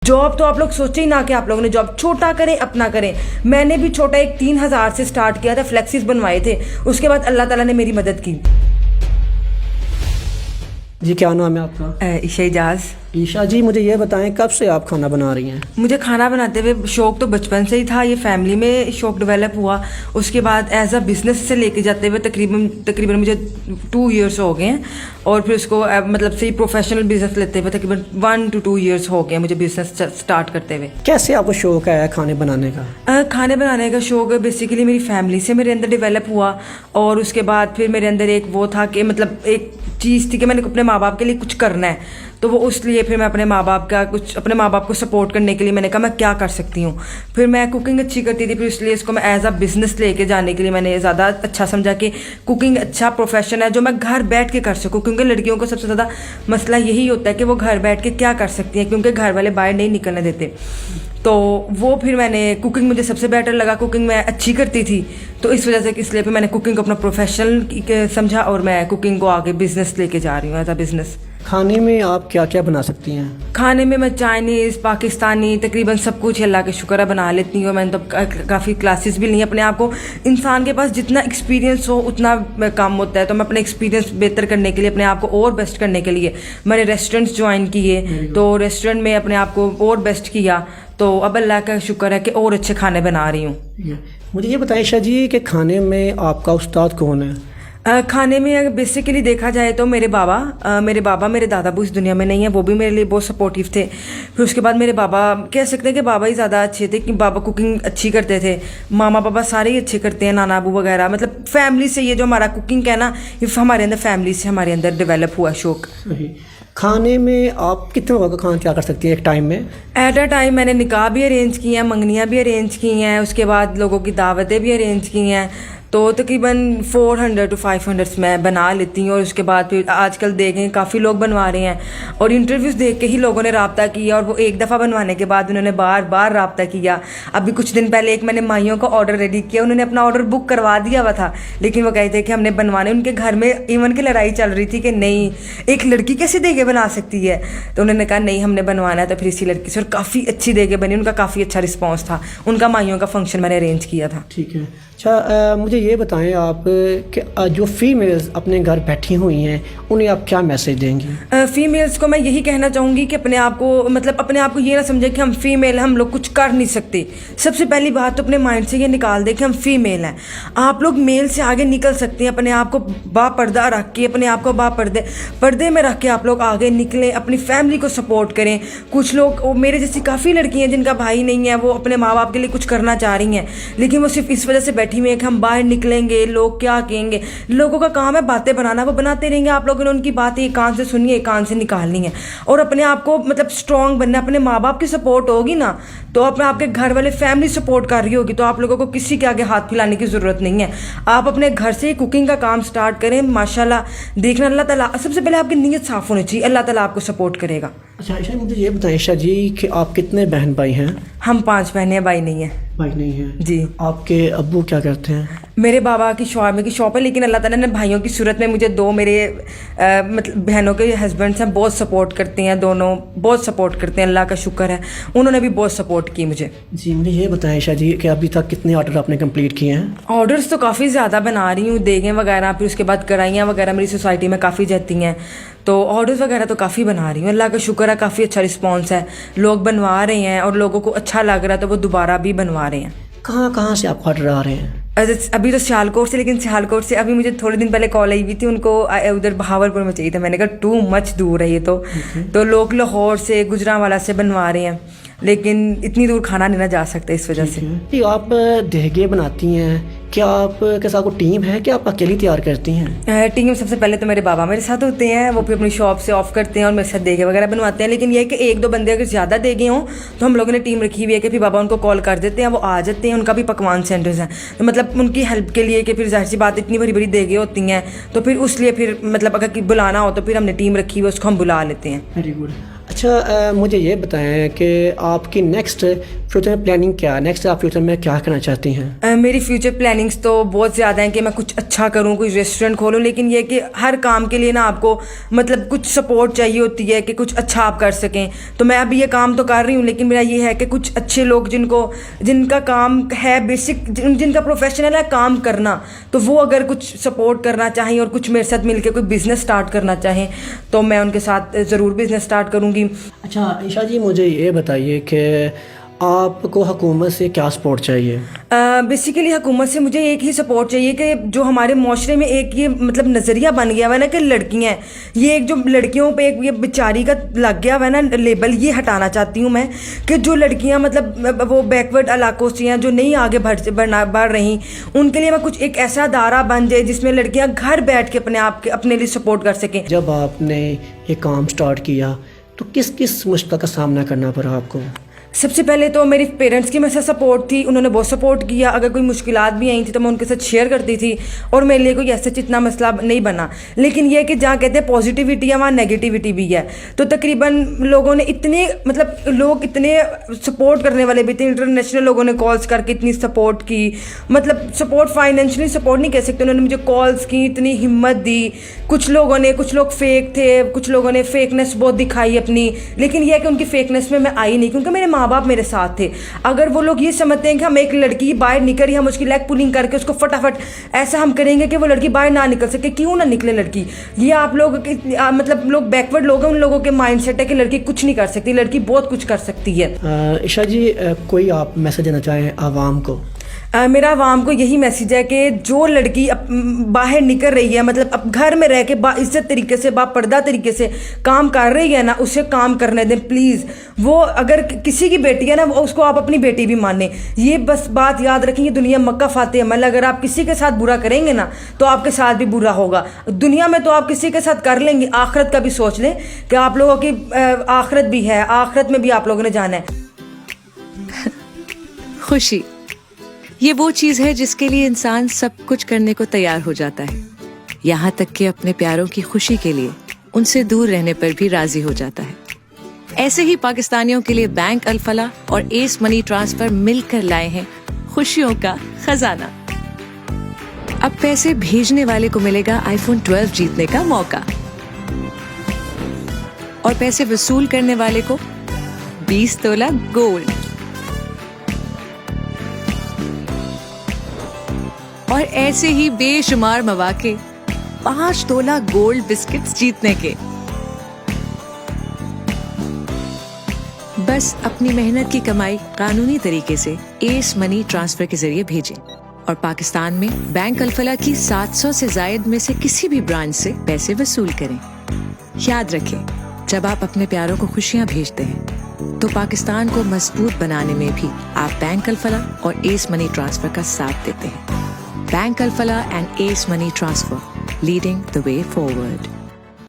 Job तो आप लोग सोचे ही ना कि आप लोगों ने जॉब छोटा करें, अपना करें। मैंने भी छोटा एक 3,000 से स्टार्ट किया था, फ्लेक्सिस बनवाए थे, उसके बाद अल्लाह ताला ने मेरी मदद की। जी क्या नाम है आपका? ईशा इजाज़। ईशा जी, मुझे ये बताएं कब से आप खाना बना रही हैं? मुझे खाना बनाते हुए शौक़ तो बचपन से ही था, ये फैमिली में शौक़ डेवलप हुआ। उसके बाद एज अ बिज़नेस से लेके जाते हुए तकरीबन मुझे 2 इयर्स हो गए हैं, और फिर उसको मतलब से प्रोफेशनल बिज़नेस लेते हुए तकरीबन 1 to 2 इयर्स हो गए मुझे बिज़नेस स्टार्ट करते हुए। कैसे आपको शौक है खाने बनाने का? खाने बनाने का शौक़ बेसिकली मेरी फैमिली से मेरे अंदर डेवलप हुआ, और उसके बाद फिर मेरे अंदर एक वो था कि मतलब एक चीज़ थी कि मैंने अपने माँ बाप के लिए कुछ करना है, तो वो उसलिए फिर मैं अपने माँ बाप को सपोर्ट करने के लिए मैंने कहा मैं क्या कर सकती हूँ। फिर मैं कुकिंग अच्छी करती थी, फिर इसलिए इसको मैं एज अ बिज़नेस लेके जाने के लिए मैंने ज़्यादा अच्छा समझा कि कुकिंग अच्छा प्रोफेशन है जो मैं घर बैठ के कर सकूँ, क्योंकि लड़कियों को सबसे ज़्यादा मसला यही होता है कि वो घर बैठ के क्या कर सकती हैं, क्योंकि घर वाले बाहर नहीं निकलने देते। तो वो फिर मैंने कुकिंग मुझे सबसे बेटर लगा, कुकिंग मैं अच्छी करती थी, तो इस वजह से इसलिए फिर मैंने कुकिंग को अपना प्रोफेशनल समझा, और मैं कुकिंग को आगे बिज़नेस लेके जा रही हूँ एज अ बिज़नेस। खाने में आप क्या क्या बना सकती हैं? खाने में मैं चाइनीज़, पाकिस्तानी, तकरीबन सब कुछ अल्लाह के शुक्र है बना लेती हूँ। मैंने तो काफ़ी क्लासेस भी ली हैं। अपने आप को, इंसान के पास जितना एक्सपीरियंस हो उतना कम होता है, तो मैं अपने एक्सपीरियंस बेहतर करने के लिए, अपने आप को और बेस्ट करने के लिए मैंने रेस्टोरेंट्स ज्वाइन किए, तो रेस्टोरेंट में अपने आप को और बेस्ट किया, तो अब अल्लाह का शुक्र है कि और अच्छे खाने बना रही हूँ। मुझे ये बताएं ईशा जी कि खाने में आपका उस्ताद कौन है? खाने में अगर बेसिकली देखा जाए तो मेरे बाबा मेरे दादाबू इस दुनिया में नहीं है, वो भी मेरे लिए बहुत सपोर्टिव थे। फिर उसके बाद मेरे बाबा, कह सकते हैं कि बाबा ही ज़्यादा अच्छे थे, कि बाबा कुकिंग अच्छी करते थे। मामा पापा सारे ही अच्छे करते हैं, नाना अबू वगैरह, मतलब फैमिली से ये जो हमारा कुकिंग है ना, ये हमारे अंदर फैमिली से हमारे अंदर डेवलप हुआ शौक। खाने में आप कितने लोगों का खाना तैयार कर सकती हैं एक टाइम में? एट अ टाइम मैंने निकाह भी अरेंज किए हैं, मंगनियाँ भी अरेंज की हैं, उसके बाद लोगों की दावतें भी अरेंज की हैं, तो तकरीबन 400 to 500 मैं बना लेती हूँ। और उसके बाद फिर आजकल देखें काफ़ी लोग बनवा रहे हैं, और इंटरव्यूज़ देख के ही लोगों ने रब्ता किया, और वो एक दफ़ा बनवाने के बाद उन्होंने बार बार रब्ता किया। अभी कुछ दिन पहले एक मैंने माइयों का ऑर्डर रेडी किया, उन्होंने अपना ऑर्डर बुक करवा दिया हुआ था, लेकिन वो कहते कि हमने बनवाने, उनके घर में इवन की लड़ाई चल रही थी कि नहीं एक लड़की कैसे देगे बना सकती है, तो उन्होंने कहा नहीं हमने बनवाना है, तो फिर इसी लड़की से, और काफ़ी अच्छी देगे बनी, उनका काफ़ी अच्छा रिस्पॉन्स था, उनका माइयों का फंक्शन मैंने अरेंज किया था। ठीक है। अच्छा, मुझे ये बताएं आप कि जो फीमेल्स अपने घर बैठी हुई हैं उन्हें आप क्या मैसेज देंगी? फीमेल्स को मैं यही कहना चाहूँगी कि अपने आप को ये ना समझे कि हम फीमेल, हम लोग कुछ कर नहीं सकते। सबसे पहली बात तो अपने माइंड से ये निकाल दे कि हम फीमेल हैं। आप लोग मेल से आगे निकल सकते हैं, अपने आप को बापर्दा रख के, अपने आप को पर्दे में रख के आप लोग आगे निकलें, अपनी फैमिली को सपोर्ट करें। कुछ लोग, मेरे जैसी काफ़ी लड़कियाँ जिनका भाई नहीं है, वो अपने माँ बाप के लिए कुछ करना चाह रही हैं, लेकिन वो सिर्फ इस वजह से बैठी हुई है कि हम बाहर निकलेंगे, लोग क्या कहेंगे। लोगों का काम है बातें बनाना, वो बनाते रहेंगे, आप लोगों ने उनकी बातें एक कान से सुननी है, एक कान से निकालनी है, और अपने आप को मतलब स्ट्रॉन्ग बनना। अपने माँ बाप की सपोर्ट होगी ना, तो अपने आपके घर वाले फैमिली सपोर्ट कर रही होगी, तो आप लोगों को किसी के आगे हाथ फैलाने की ज़रूरत नहीं है। आप अपने घर से कुकिंग का काम स्टार्ट करें, माशाल्लाह देखना अल्लाह ताला, सबसे पहले आपकी नीयत साफ़ होनी चाहिए, अल्लाह ताला आपको सपोर्ट करेगा। अच्छा ईशा, मुझे ये बताएं ईशा जी कि आप कितने बहन भाई हैं? हम 5 बहनें हैं, भाई नहीं है। भाई नहीं है जी। आपके अब्बू क्या करते हैं? मेरे बाबा की शॉर्मे की शॉप है, लेकिन अल्लाह ताला ने भाइयों की सूरत में मुझे 2 मेरे मतलब बहनों के हस्बैंड्स हैं, बहुत सपोर्ट करते हैं, दोनों बहुत सपोर्ट करते हैं, अल्लाह का शुक्र है, उन्होंने भी बहुत सपोर्ट की मुझे। जी, मुझे ये बताएं ईशा जी कि अभी तक कितने ऑर्डर आपने कंप्लीट किए हैं? ऑर्डर्स तो काफ़ी ज़्यादा बना रही हूँ, देगें वगैरह, फिर उसके बाद कढ़ाइयाँ वगैरह मेरी सोसाइटी में काफ़ी जाती हैं, तो ऑर्डर्स वगैरह तो काफ़ी बना रही हूँ, अल्लाह का शुक्र है, काफ़ी अच्छा रिस्पॉन्स है, लोग बनवा रहे हैं और लोगों को अच्छा लग रहा है, तो वो दोबारा भी बनवा रहे हैं। कहाँ से आपको ऑर्डर आ रहे हैं? अभी तो सियालकोट से, लेकिन सियालकोट से अभी मुझे थोड़े दिन पहले कॉल आई हुई थी, उनको उधर बहावलपुर में चाहिए था। मैंने कहा टू मच दूर है ये तो लोग लाहौर से, गुजरांवाला से बनवा रहे हैं, लेकिन इतनी दूर खाना नहीं ना जा सकता, इस वजह से। आप देगे बनाती हैं, क्या आपके साथ कोई टीम है कि आप अकेली तैयार करती हैं? टीम सबसे पहले तो मेरे बाबा मेरे साथ होते हैं, वो फिर अपनी शॉप से ऑफ करते हैं और मेरे साथ देगे वगैरह बनवाते हैं, लेकिन ये है कि 1-2 बंदे अगर ज़्यादा देगे हों तो हम लोगों ने टीम रखी हुई है कि फिर बाबा उनको कॉल कर देते हैं, वो आ जाते हैं, उनका भी पकवान सेंटर्स हैं, तो मतलब उनकी हेल्प के लिए कि फिर जाहिर सी बात इतनी बड़ी बड़ी देगे होती हैं, तो फिर उस लिए फिर मतलब अगर बुलाना हो तो फिर हमने टीम रखी हुई है, उसको हम बुला लेते हैं। Very good. अच्छा, मुझे ये बताएं कि आपकी नेक्स्ट फ्यूचर प्लानिंग क्या है? नेक्स्ट आप फ्यूचर में क्या करना चाहती हैं? मेरी फ्यूचर प्लानिंग्स तो बहुत ज़्यादा हैं कि मैं कुछ अच्छा करूं, कोई रेस्टोरेंट खोलूं, लेकिन ये कि हर काम के लिए ना आपको मतलब कुछ सपोर्ट चाहिए होती है कि कुछ अच्छा आप कर सकें। तो मैं अभी ये काम तो कर रही हूँ, लेकिन मेरा ये है कि कुछ अच्छे लोग जिनका काम है बेसिक, जिनका प्रोफेशनल है काम करना, तो वो अगर कुछ सपोर्ट करना चाहें और कुछ मेरे साथ मिलकर कोई बिज़नेस स्टार्ट करना चाहें तो मैं उनके साथ ज़रूर बिज़नेस स्टार्ट करूँगी। अच्छा ईशा जी, मुझे ये बताइए कि आपको हुकूमत से क्या सपोर्ट चाहिए? बेसिकली हुकूमत से मुझे एक ही सपोर्ट चाहिए कि जो हमारे माशरे में एक ये मतलब नज़रिया बन गया हुआ है ना कि लड़कियां, ये एक जो लड़कियों पे एक ये बेचारी का लग गया हुआ है ना लेबल, ये हटाना चाहती हूँ मैं कि जो लड़कियां मतलब वो बैकवर्ड इलाकों से हैं, जो नहीं आगे बढ़ रही, उनके लिए मैं कुछ एक ऐसा अदारा बन जाए जिसमें लड़कियां घर बैठ के अपने लिए सपोर्ट कर सकें। जब आपने ये काम स्टार्ट किया तो किस किस मुश्किल का सामना करना पड़ा आपको? सबसे पहले तो मेरी पेरेंट्स की मेरे साथ सपोर्ट थी, उन्होंने बहुत सपोर्ट किया। अगर कोई मुश्किलात भी आई थी तो मैं उनके साथ शेयर करती थी और मेरे लिए कोई ऐसा इतना मसला नहीं बना। लेकिन यह कि जहाँ कहते हैं पॉजिटिविटी है वहाँ नेगेटिविटी भी है। तो तकरीबन लोगों ने इतने मतलब लोग इतने सपोर्ट करने वाले भी थे, इंटरनेशनल लोगों ने कॉल्स करके इतनी सपोर्ट की, मतलब सपोर्ट फाइनेंशियली सपोर्ट नहीं कह सकते, उन्होंने मुझे कॉल्स की, इतनी हिम्मत दी। कुछ लोग फेक थे, कुछ लोगों ने फेकनेस बहुत दिखाई अपनी, लेकिन यह कि उनकी फेकनेस में मैं आई नहीं, क्योंकि मेरे माँ बाप मेरे साथ थे। अगर वो लोग ये समझते हैं कि हम एक लड़की बाहर निकल रही, हम उसकी लेग पुलिंग करके उसको फटाफट ऐसा हम करेंगे कि वो लड़की बाहर ना निकल सके, क्यों ना निकले लड़की, ये आप लोग मतलब लोग बैकवर्ड लोग हैं, उन लोगों के माइंडसेट है कि लड़की कुछ नहीं कर सकती, लड़की बहुत कुछ कर सकती है। ईशा जी, कोई आप मैसेज देना चाहें आवाम को? मेरा आवाम को यही मैसेज है कि जो लड़की बाहर निकल रही है, मतलब अब घर में रह के इज्जत तरीके से पर्दा तरीके से काम कर रही है ना, उसे काम करने दें प्लीज़। वो अगर किसी की बेटी है ना, उसको आप अपनी बेटी भी माने। ये बस बात याद रखेंगे, दुनिया मक्का फाते अमल, अगर आप किसी के साथ बुरा करेंगे ना तो आपके साथ भी बुरा होगा। दुनिया में तो आप किसी के साथ कर लेंगे, आखिरत का भी सोच लें कि आप लोगों की आखिरत भी है, आखिरत में भी आप लोगों ने जाना है। खुशी ये वो चीज है जिसके लिए इंसान सब कुछ करने को तैयार हो जाता है, यहाँ तक कि अपने प्यारों की खुशी के लिए उनसे दूर रहने पर भी राजी हो जाता है। ऐसे ही पाकिस्तानियों के लिए बैंक अल-फलाह और एस मनी ट्रांसफर मिलकर लाए हैं खुशियों का खजाना। अब पैसे भेजने वाले को मिलेगा आईफोन 12 जीतने का मौका और पैसे वसूल करने वाले को 20 तोला गोल्ड। और ऐसे ही बेशुमार मौके 5 तोला गोल्ड बिस्किट्स जीतने के। बस अपनी मेहनत की कमाई कानूनी तरीके से एस मनी ट्रांसफर के जरिए भेजें और पाकिस्तान में बैंक अल-फलाह की 700 से ज्यादा में से किसी भी ब्रांच से पैसे वसूल करें। याद रखें, जब आप अपने प्यारों को खुशियां भेजते हैं तो पाकिस्तान को मजबूत बनाने में भी आप बैंक अल-फलाह और एस मनी ट्रांसफर का साथ देते हैं। Bank Al-Falah and Ace Money Transfer, leading the way forward.